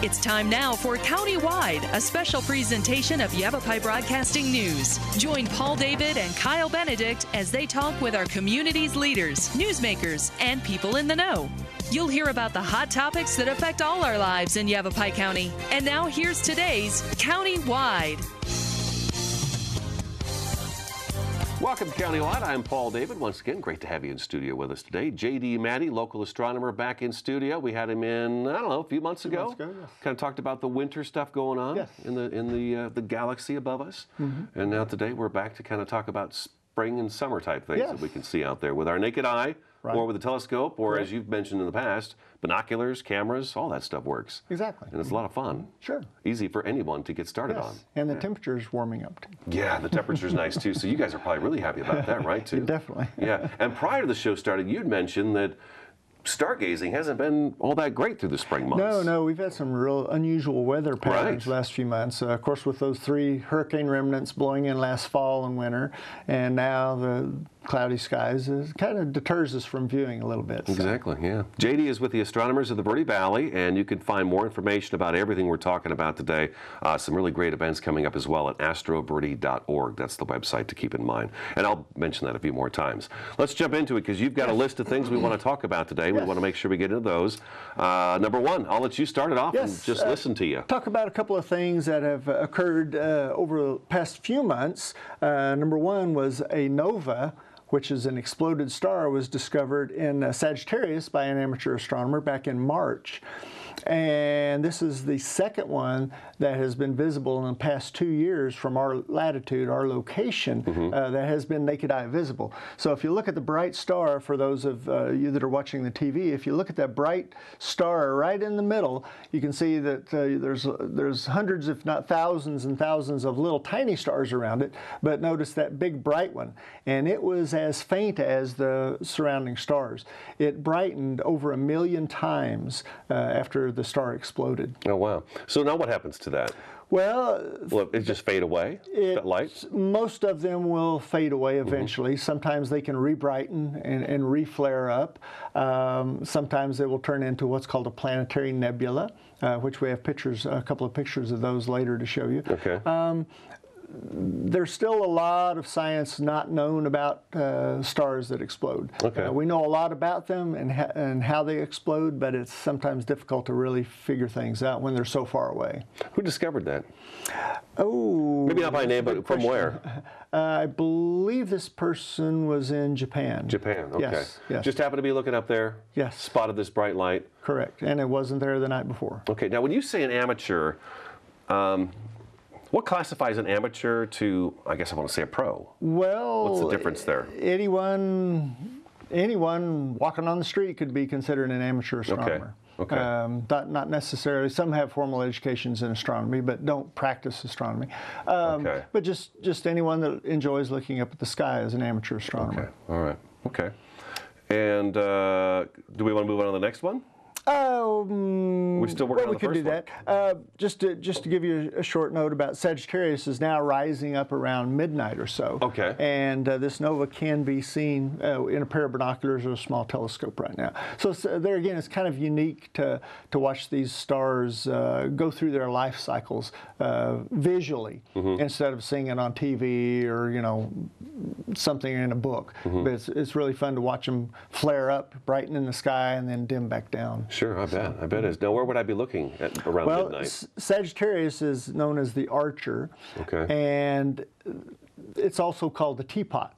It's time now for Countywide, a special presentation of Yavapai Broadcasting News. Join Paul David and Kyle Benedict as they talk with our community's leaders, newsmakers, and people in the know. You'll hear about the hot topics that affect all our lives in Yavapai County. And now here's today's Countywide. Welcome to Countywide. I'm Paul David. Once again, great to have you in studio with us today. J.D. Maddie, local astronomer, back in studio. We had him in, I don't know, a few months ago. Yes. Kind of talked about the winter stuff going on in the galaxy above us. And now today we're back to kind of talk about spring and summer type things that we can see out there with our naked eye, or with a telescope, or as you've mentioned in the past, binoculars, cameras, all that stuff works. Exactly. And it's a lot of fun. Sure. Easy for anyone to get started on. And the temperature's warming up too. Yeah, the temperature's nice too. So you guys are probably really happy about that, right? Too. Definitely. Yeah. And prior to the show starting, you'd mentioned that stargazing hasn't been all that great through the spring months. No, we've had some real unusual weather patterns the last few months. Of course, with those 3 hurricane remnants blowing in last fall and winter, and now the cloudy skies, kind of deters us from viewing a little bit. Exactly, yeah. JD is with the Astronomers of the Verde Valley, and you can find more information about everything we're talking about today. Some really great events coming up as well at astroverde.org. That's the website to keep in mind. And I'll mention that a few more times. Let's jump into it, because you've got a list of things we want to talk about today. We want to make sure we get into those. Number one, I'll let you start it off and just listen to you. Talk about a couple of things that have occurred over the past few months. Number one was a nova, which is an exploded star, was discovered in Sagittarius by an amateur astronomer back in March. And this is the second one that has been visible in the past 2 years from our latitude, our location, that has been naked eye visible. So if you look at the bright star, for those of you that are watching the TV, if you look at that bright star right in the middle, you can see that there's hundreds, if not thousands and thousands of little tiny stars around it. But notice that big bright one, and it was as faint as the surrounding stars. It brightened over 1 million times after the star exploded. Oh, wow. So now what happens to that? Well, it just fade away, that light? Most of them will fade away eventually. Sometimes they can re-brighten and re-flare up. Sometimes they will turn into what's called a planetary nebula, which we have a couple of pictures of those later to show you. Okay. There's still a lot of science not known about stars that explode. Okay. We know a lot about them and how they explode, but it's sometimes difficult to really figure things out when they're so far away. Who discovered that? Oh, maybe not by name, but from where? I believe this person was in Japan. Japan, okay. Yes. Just happened to be looking up there, spotted this bright light. Correct, and it wasn't there the night before. Okay, now when you say an amateur, what classifies an amateur to, I guess I want to say a pro? Well, what's the difference there? Anyone walking on the street could be considered an amateur astronomer. Okay. Not necessarily. Some have formal educations in astronomy, but don't practice astronomy. But just anyone that enjoys looking up at the sky is an amateur astronomer. Okay. All right. Okay. And do we want to move on to the next one? We're still working on the first one. We could do that. Just to give you a short note about Sagittarius is now rising up around midnight or so. Okay. And this nova can be seen in a pair of binoculars or a small telescope right now. So there again, it's kind of unique to watch these stars go through their life cycles visually instead of seeing it on TV or something in a book. But it's really fun to watch them flare up, brighten in the sky, and then dim back down. Sure, I bet. I bet it is. Now, where would I be looking at around midnight? Sagittarius is known as the Archer. Okay. And it's also called the teapot.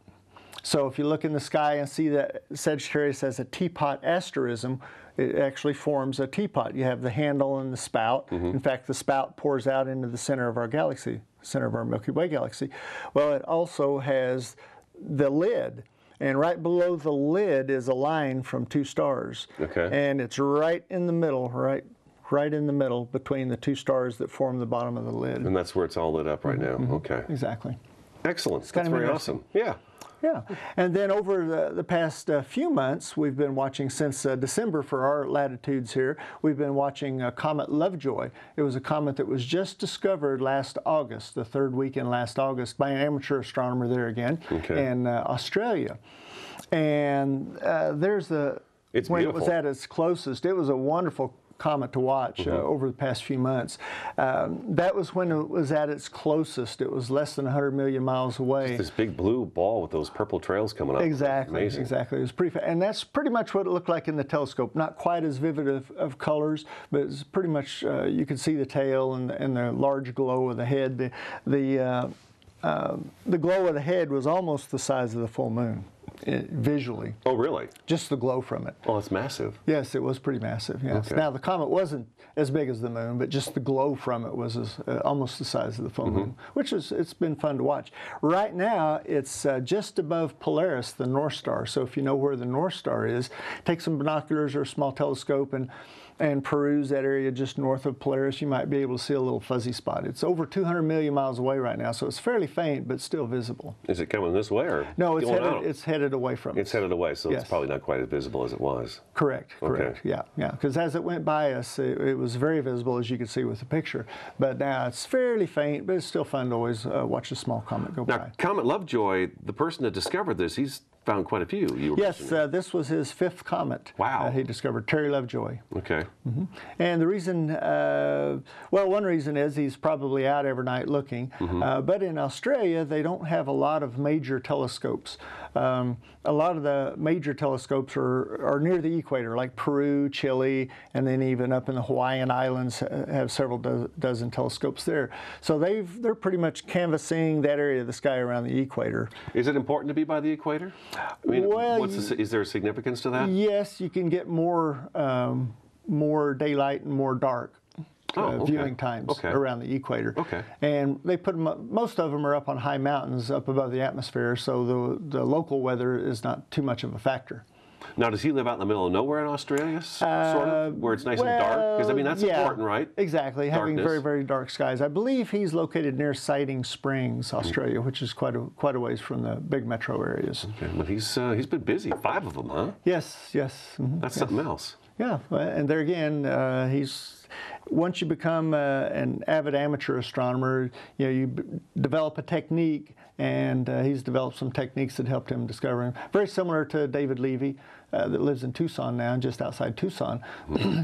So if you look in the sky and see that Sagittarius has a teapot asterism, it actually forms a teapot. You have the handle and the spout. In fact, the spout pours out into the center of our galaxy, center of our Milky Way galaxy. Well, it also has the lid. And right below the lid is a line from 2 stars. Okay. And it's right in the middle, right in the middle between the 2 stars that form the bottom of the lid. And that's where it's all lit up right now. Okay. Exactly. Excellent. That's very awesome. Yeah. Yeah. And then over the past few months, we've been watching, since December for our latitudes here, we've been watching Comet Lovejoy. It was a comet that was just discovered last August, the 3rd week in last August, by an amateur astronomer there again in Australia. And there's the, it's when beautiful. It was at its closest, it was a wonderful comet to watch over the past few months. That was when it was at its closest. It was less than 100 million miles away. Just this big blue ball with those purple trails coming up. Exactly, Amazing. exactly. It was pretty, and that's pretty much what it looked like in the telescope. Not quite as vivid of colors, but it's pretty much you could see the tail and the large glow of the head. The glow of the head was almost the size of the full moon. Visually. Oh, really? Just the glow from it. Oh, it's massive. Yes, it was pretty massive. Yes. Okay. Now the comet wasn't as big as the moon, but just the glow from it was almost the size of the full moon, which it's been fun to watch. Right now, it's just above Polaris, the North Star. So if you know where the North Star is, take some binoculars or a small telescope and peruse that area just north of Polaris, you might be able to see a little fuzzy spot. It's over 200 million miles away right now, so it's fairly faint, but still visible. Is it coming this way or no? it's headed away from us. It's headed away, so yes. It's probably not quite as visible as it was. Correct. Okay. Correct. Yeah. Because as it went by us, it was very visible, as you can see with the picture. But now it's fairly faint, but it's still fun to always watch a small comet go by. Now, Comet Lovejoy, the person that discovered this, he's found quite a few. Yes, this was his 5th comet. Wow. He discovered Terry Lovejoy. Okay. And the reason, one reason is he's probably out every night looking. But in Australia, they don't have a lot of major telescopes. A lot of the major telescopes are near the equator, like Peru, Chile, and then even up in the Hawaiian Islands have several dozen telescopes there. So they're pretty much canvassing that area of the sky around the equator. Is it important to be by the equator? I mean, well, is there a significance to that? Yes, you can get more daylight and more dark. Viewing times around the equator. Okay. And they put them up, most of them are up on high mountains up above the atmosphere, so the local weather is not too much of a factor. Now, does he live out in the middle of nowhere in Australia, sort of, where it's nice and dark? Because, I mean, that's important, right? Exactly, Darkness. having very, very dark skies. I believe he's located near Siding Springs, Australia, which is quite a ways from the big metro areas. Okay, well, he's been busy. 5 of them, huh? Yes. That's something else. Yeah, and there again, once you become an avid amateur astronomer, you develop a technique, and he's developed some techniques that helped him discover him. Very similar to David Levy, that lives in Tucson now, just outside Tucson.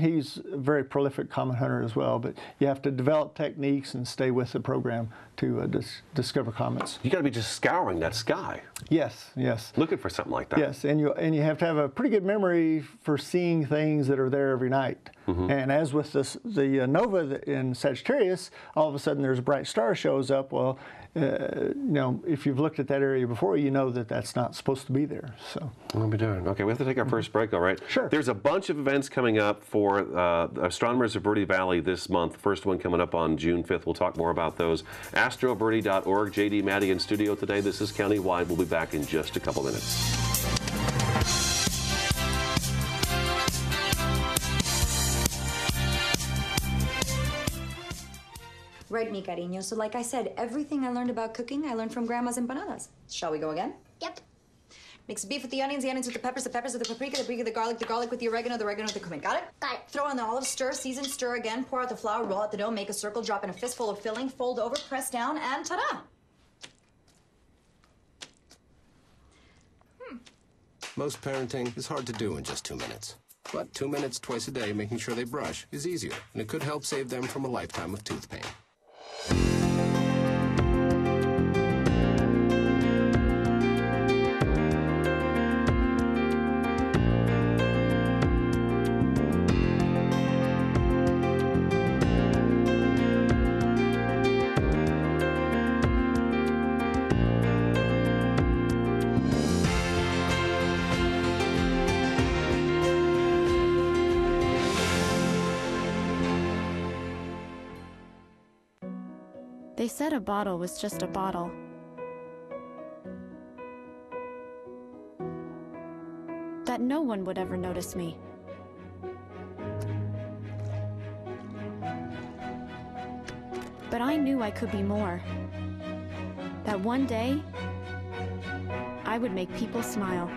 He's a very prolific comet hunter as well, but you have to develop techniques and stay with the program to discover comets. You got to be just scouring that sky. Yes. Looking for something like that. Yes, and you have to have a pretty good memory for seeing things that are there every night. And as with the nova in Sagittarius, all of a sudden there's a bright star shows up. Well, if you've looked at that area before, you know that that's not supposed to be there. So we'll be doing. Okay, we have to take our first break. All right. Sure. There's a bunch of events coming up for Astronomers of Verde Valley this month. First one coming up on June 5th. We'll talk more about those. Astroverde.org. JD Maddie in studio today. This is Countywide. We'll be back in just a couple minutes. Right, mi cariño. So like I said, everything I learned about cooking, I learned from grandma's empanadas. Shall we go again? Yep. Mix the beef with the onions with the peppers with the paprika with the garlic with the oregano with the cumin. Got it? Got it. Throw in the olives, stir, season, stir again, pour out the flour, roll out the dough, make a circle, drop in a fistful of filling, fold over, press down, and ta-da! Most parenting is hard to do in just 2 minutes. But 2 minutes twice a day making sure they brush is easier, and it could help save them from a lifetime of tooth pain. They said a bottle was just a bottle. That no one would ever notice me. But I knew I could be more. That one day, I would make people smile.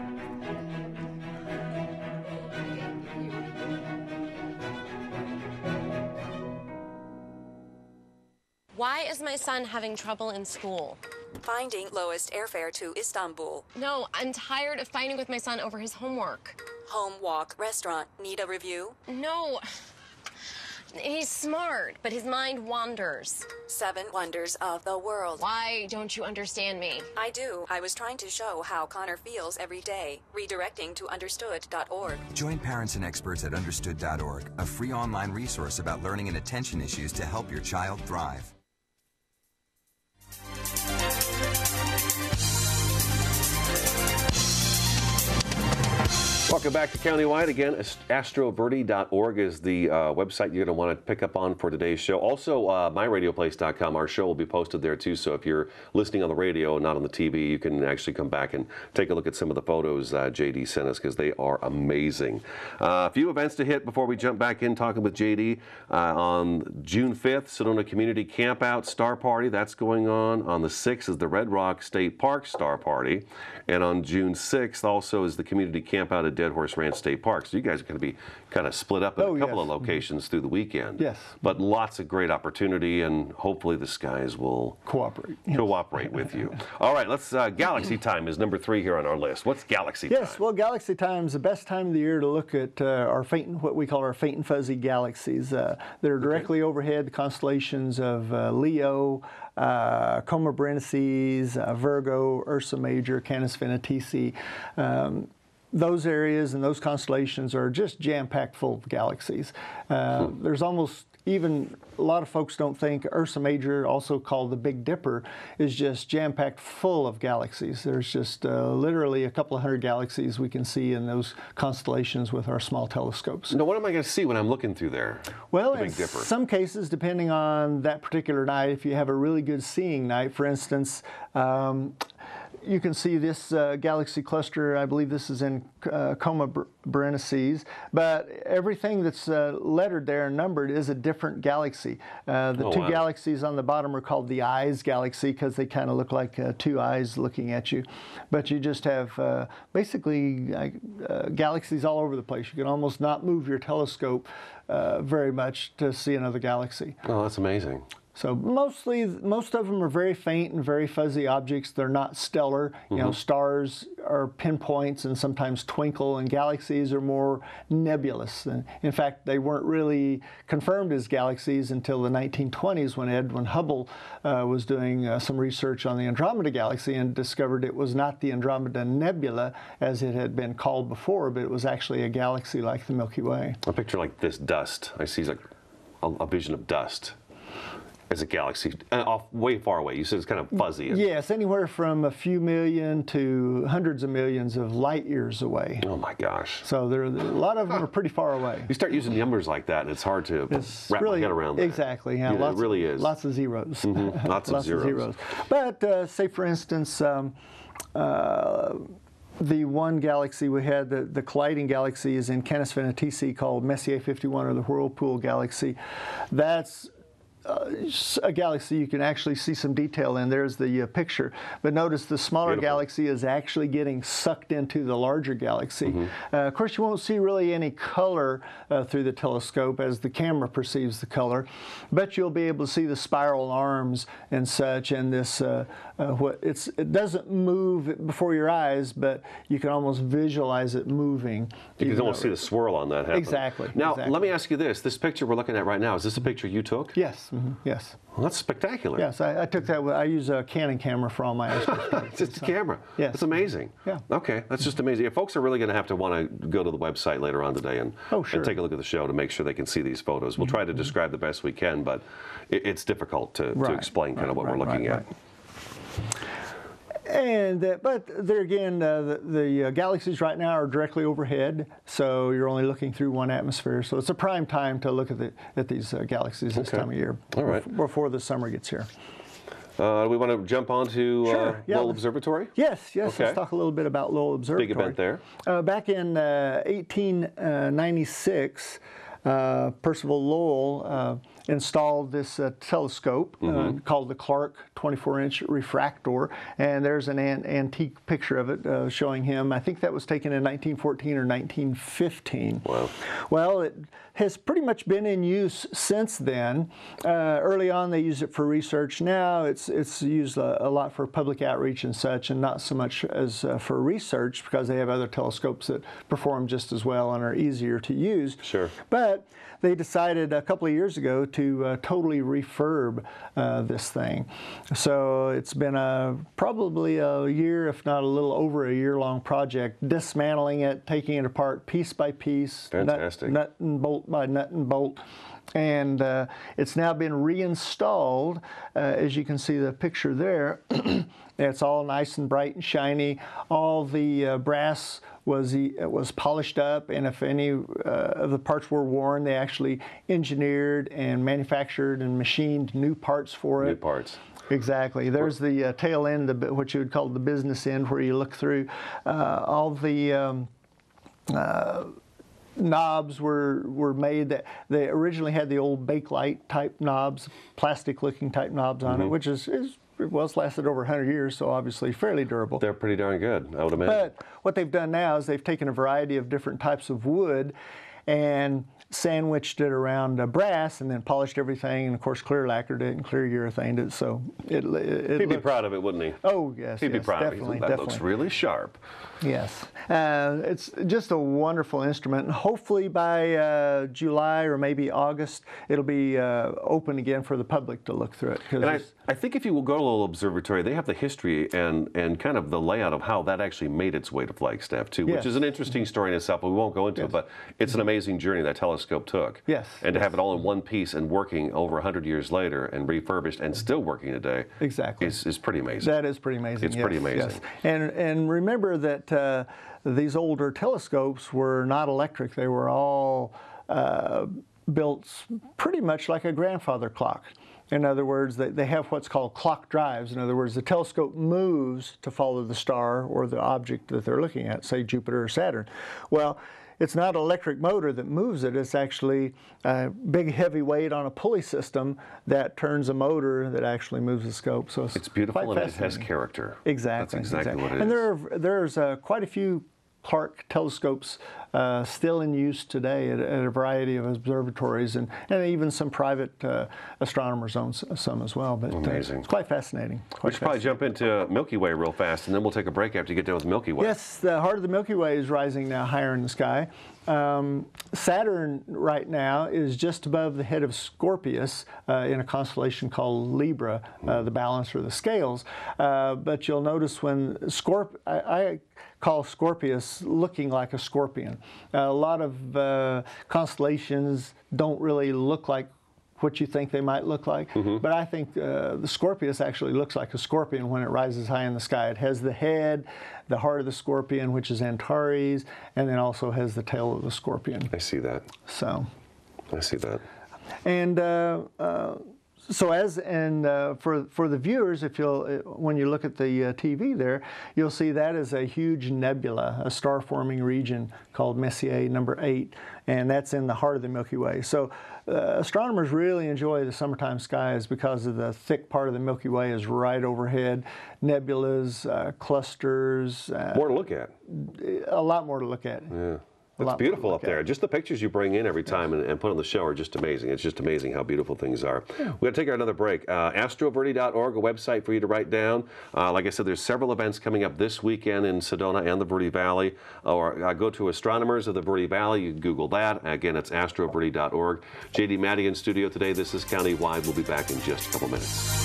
Why is my son having trouble in school? Finding lowest airfare to Istanbul. No, I'm tired of fighting with my son over his homework. Home, walk, restaurant. Need a review? No. He's smart, but his mind wanders. 7 Wonders of the World. Why don't you understand me? I do. I was trying to show how Connor feels every day. Redirecting to understood.org. Join parents and experts at understood.org, a free online resource about learning and attention issues to help your child thrive. Welcome back to Countywide. Again, astroverde.org is the website you're going to want to pick up on for today's show. Also, myradioplace.com, our show will be posted there too, so if you're listening on the radio, not on the TV, you can actually come back and take a look at some of the photos JD sent us, because they are amazing. A few events to hit before we jump back in talking with JD. On June 5th, Sedona Community Campout Star Party, that's going on. On the 6th is the Red Rock State Park Star Party. And on June 6th also is the Community Campout at Dead Horse Ranch State Park. So you guys are going to be kind of split up in a couple of locations through the weekend. Yes. But lots of great opportunity, and hopefully the skies will cooperate with you. All right, let's Galaxy Time is number 3 here on our list. What's Galaxy Time? Yes, well, Galaxy Time is the best time of the year to look at what we call our faint and fuzzy galaxies that are directly overhead, the constellations of Leo, Coma Berenices, Virgo, Ursa Major, Canis Venatici. Those areas and those constellations are just jam-packed full of galaxies. There's almost, even a lot of folks don't think Ursa Major, also called the Big Dipper, is just jam-packed full of galaxies. There's just literally a couple of hundred galaxies we can see in those constellations with our small telescopes. Now, what am I going to see when I'm looking through there? Well, the in Big Dipper? Some cases, depending on that particular night, if you have a really good seeing night, for instance, you can see this galaxy cluster. I believe this is in Coma Berenices, but everything that's lettered there and numbered is a different galaxy. The two galaxies on the bottom are called the Eyes Galaxy because they kind of look like two eyes looking at you. But you just have basically galaxies all over the place. You can almost not move your telescope very much to see another galaxy. Oh, that's amazing. So most of them are very faint and very fuzzy objects. They're not stellar. You know, stars are pinpoints and sometimes twinkle, and galaxies are more nebulous. And in fact, they weren't really confirmed as galaxies until the 1920s when Edwin Hubble was doing some research on the Andromeda Galaxy and discovered it was not the Andromeda Nebula as it had been called before, but it was actually a galaxy like the Milky Way. A picture like this dust. I see like a vision of dust. As a galaxy, way far away. You said it's kind of fuzzy. Yes, anywhere from a few million to hundreds of millions of light years away. Oh my gosh. So a lot of them are pretty far away. You start using numbers like that, and it's hard to wrap my head around that. Exactly. Yeah, it really is. Lots of zeros. Lots of zeros. But say, for instance, the one galaxy we had, the colliding galaxy, is in Canis Venatici called Messier 51, or the Whirlpool Galaxy. That's a galaxy you can actually see some detail in. There's the picture. But notice the smaller galaxy is actually getting sucked into the larger galaxy. Of course, you won't see really any color through the telescope as the camera perceives the color, but you'll be able to see the spiral arms and such, and this it doesn't move before your eyes, but you can almost visualize it moving. You can almost see the swirl on that happen. Exactly. Now, let me ask you this. This picture we're looking at right now, is this a picture you took? Yes. Yes. Well, that's spectacular. Yes, I took that. I use a Canon camera for all my astrophotos. It's just a camera. Yes. That's amazing. Yeah. Okay, that's just amazing. Folks are really going to have to want to go to the website later on today and take a look at the show to make sure they can see these photos. We'll try to describe the best we can, but it's difficult to explain kind of what we're looking at. And but there again, the galaxies right now are directly overhead, so you're only looking through one atmosphere. So it's a prime time to look at these galaxies this time of year. All right. Before the summer gets here. We want to jump on to Lowell Observatory? Yes. Let's talk a little bit about Lowell Observatory. Big event there. Back in 1896, Percival Lowell installed this telescope called the Clark 24-inch refractor, and there's an antique picture of it showing him. I think that was taken in 1914 or 1915. Wow. Well, it has pretty much been in use since then. Early on, they used it for research. Now it's used a lot for public outreach and such, and not so much as for research, because they have other telescopes that perform just as well and are easier to use. Sure. But But they decided a couple of years ago to totally refurb this thing. So it's been probably a year, if not a little over a year-long project, dismantling it, taking it apart piece by piece, Fantastic. nut and bolt by nut and bolt. And it's now been reinstalled. As you can see the picture there, it's all nice and bright and shiny. All the brass was polished up, and if any of the parts were worn, they actually engineered and manufactured and machined new parts for it. New parts. Exactly. There's the tail end, what you would call the business end, where you look through all the knobs were made that they originally had the old Bakelite type knobs, plastic looking type knobs on it, which it's lasted over 100 years, so obviously fairly durable. They're pretty darn good, I would imagine. But what they've done now is they've taken a variety of different types of wood and sandwiched it around brass, and then polished everything, and of course clear lacquered it and clear urethaned it. So he'd be proud of it, wouldn't he? Oh yes, he'd be proud definitely, of it. That looks really sharp. Yes, it's just a wonderful instrument, and hopefully by July or maybe August it'll be open again for the public to look through it. And I think if you will go to a little observatory, they have the history and kind of the layout of how that actually made its way to Flagstaff too, which is an interesting story in itself, but we won't go into it, but it's an amazing journey that telescope took. Yes. And to have it all in one piece and working over 100 years later and refurbished and still working today is pretty amazing. That is pretty amazing. It's pretty amazing. Yes. And remember that these older telescopes were not electric. They were all built pretty much like a grandfather clock. In other words, they have what's called clock drives. In other words, the telescope moves to follow the star or the object that they're looking at, say Jupiter or Saturn. Well, it's not an electric motor that moves it. It's actually a big heavy weight on a pulley system that turns a motor that actually moves the scope. So it's beautiful, and it has character. Exactly. That's exactly what it is. And there's quite a few Clark telescopes still in use today at a variety of observatories, and even some private astronomers own some as well. But amazing. It's quite fascinating. We should probably jump into Milky Way real fast, and then we'll take a break after you get done with the Milky Way. Yes, the heart of the Milky Way is rising now higher in the sky. Saturn right now is just above the head of Scorpius in a constellation called Libra, the balance or the scales. But you'll notice when I call Scorpius looking like a scorpion. A lot of constellations don't really look like what you think they might look like, but I think the Scorpius actually looks like a scorpion when it rises high in the sky. It has the head, the heart of the scorpion, which is Antares, and then also has the tail of the scorpion. I see that. So. I see that. And so for the viewers, when you look at the TV there, you'll see that is a huge nebula, a star-forming region called Messier number 8, and that's in the heart of the Milky Way. So astronomers really enjoy the summertime skies because of the thick part of the Milky Way is right overhead. Nebulas, clusters. More to look at. A lot more to look at. Yeah. It's beautiful up there. Just the pictures you bring in every time and put on the show are just amazing. It's just amazing how beautiful things are. We're going to take another break. Astroverde.org, a website for you to write down. Like I said, there's several events coming up this weekend in Sedona and the Verde Valley. Or go to Astronomers of the Verde Valley. You can Google that. Again, it's astroverde.org. J.D. Matty in studio today. This is Countywide. We'll be back in just a couple minutes.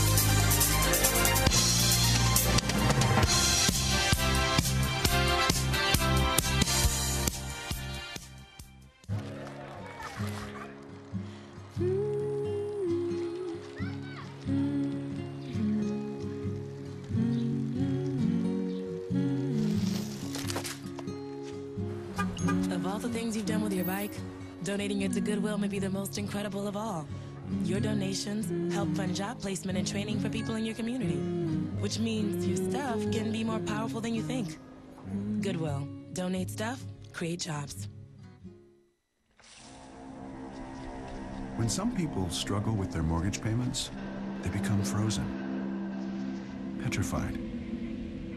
Donating it to Goodwill may be the most incredible of all. Your donations help fund job placement and training for people in your community, which means your stuff can be more powerful than you think. Goodwill. Donate stuff, create jobs. When some people struggle with their mortgage payments, they become frozen, petrified.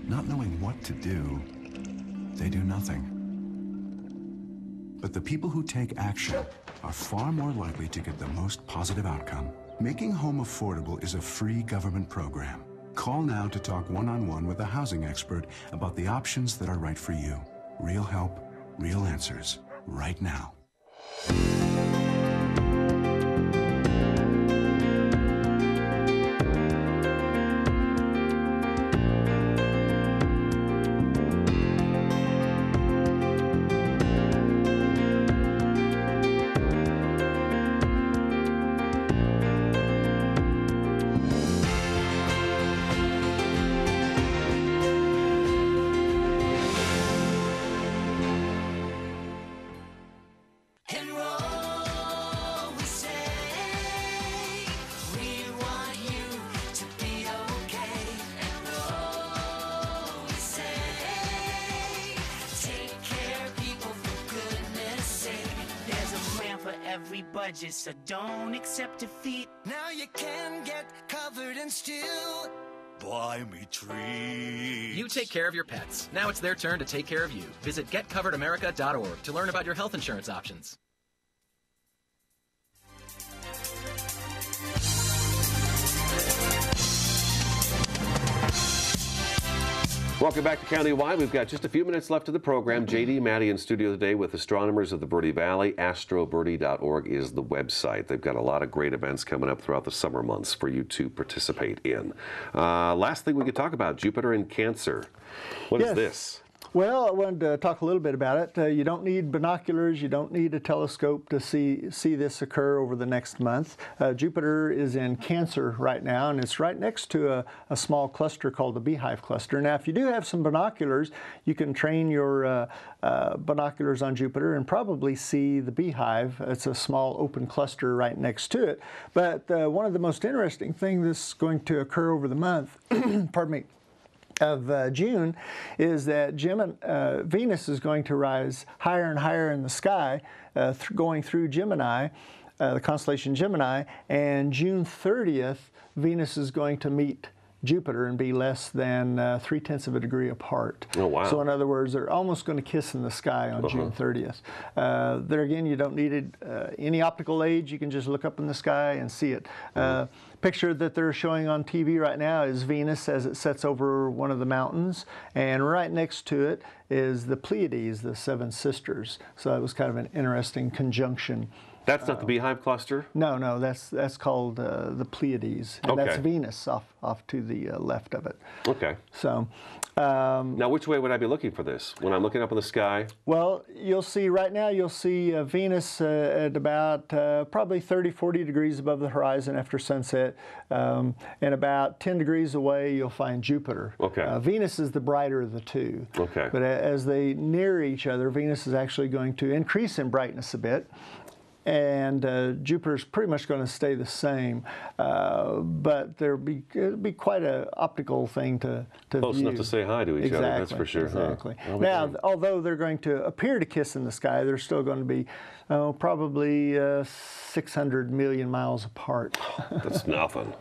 Not knowing what to do, they do nothing. But the people who take action are far more likely to get the most positive outcome. Making home affordable is a free government program. Call now to talk one-on-one with a housing expert about the options that are right for you. Real help, real answers, right now. budget, so don't accept defeat. Now you can get covered and still buy me treats. You take care of your pets. Now it's their turn to take care of you. Visit getcoveredamerica.org to learn about your health insurance options. Welcome back to Countywide. We've got just a few minutes left of the program. JD, Maddie in studio today with Astronomers of the Verde Valley. Astrobirdie.org is the website. They've got a lot of great events coming up throughout the summer months for you to participate in. Last thing we could talk about, Jupiter in Cancer. What is this? Well, I wanted to talk a little bit about it. You don't need binoculars, you don't need a telescope to see this occur over the next month. Jupiter is in Cancer right now, and it's right next to a small cluster called the Beehive Cluster. Now, if you do have some binoculars, you can train your binoculars on Jupiter and probably see the Beehive. It's a small open cluster right next to it. But one of the most interesting things that's going to occur over the month, pardon me, of June is that Venus is going to rise higher and higher in the sky, going through Gemini, the constellation Gemini, and June 30th, Venus is going to meet Jupiter and be less than 0.3 of a degree apart. Oh, wow. So in other words, they're almost going to kiss in the sky on June 30th. There again, you don't need any optical aids. You can just look up in the sky and see it. Picture that they're showing on TV right now is Venus as it sets over one of the mountains, and right next to it is the Pleiades, the seven sisters. So that was kind of an interesting conjunction. That's not the Beehive Cluster? No, that's called the Pleiades, and that's Venus off to the left of it. Okay. So, now which way would I be looking for this? When I'm looking up in the sky? Well, you'll see right now, you'll see Venus at about probably 30-40 degrees above the horizon after sunset, and about 10 degrees away you'll find Jupiter. Okay. Venus is the brighter of the two. Okay. But as they near each other, Venus is actually going to increase in brightness a bit, and Jupiter's pretty much going to stay the same, but it'll be quite an optical thing to Close view. enough to say hi to each other, that's for sure. Exactly. Huh? Now, although they're going to appear to kiss in the sky, they're still going to be probably 600 million miles apart. That's nothing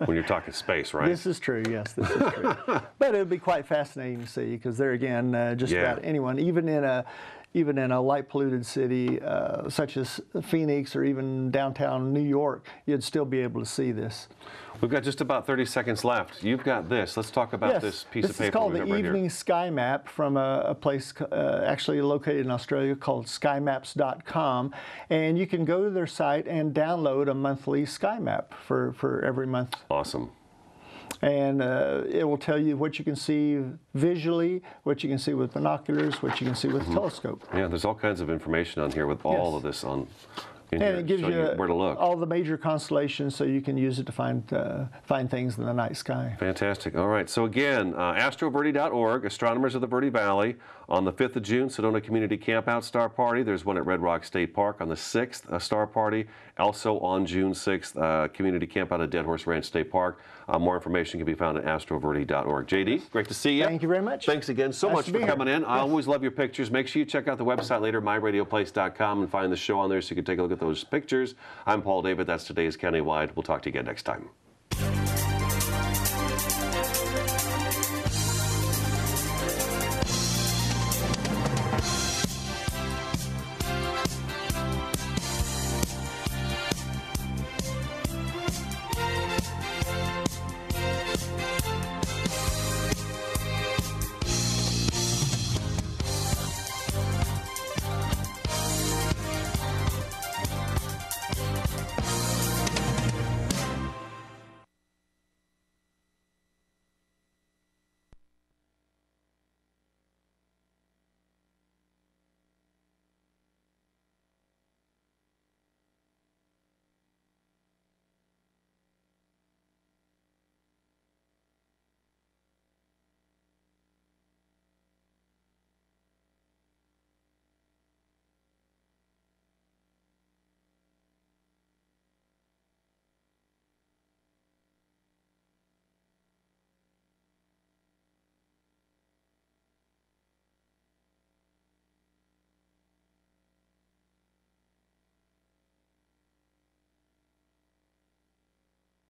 when you're talking space, right? This is true, yes, this is true. But it'll be quite fascinating to see, because there again, just about anyone, even in a light-polluted city such as Phoenix or even downtown New York, you'd still be able to see this. We've got just about 30 seconds left. You've got this. Let's talk about this piece of paper. This is called the right Evening here. Sky Map from a place actually located in Australia called skymaps.com. And you can go to their site and download a monthly sky map for every month. Awesome. And it will tell you what you can see visually, what you can see with binoculars, what you can see with a telescope. Yeah, there's all kinds of information on here with all of this on. And it gives you where to look. all the major constellations, so you can use it to find things in the night sky. Fantastic. All right. So again, astrobirdie.org, Astronomers of the Verde Valley, on the 5th of June, Sedona Community Campout Star Party. There's one at Red Rock State Park on the 6th, a Star Party. Also on June 6th, Community Campout at Dead Horse Ranch State Park. More information can be found at astrobirdie.org. JD, great to see you. Thank you very much. Thanks again so much for coming in. I always love your pictures. Make sure you check out the website later, myradioplace.com, and find the show on there so you can take a look at those pictures. I'm Paul David. That's today's Countywide. We'll talk to you again next time.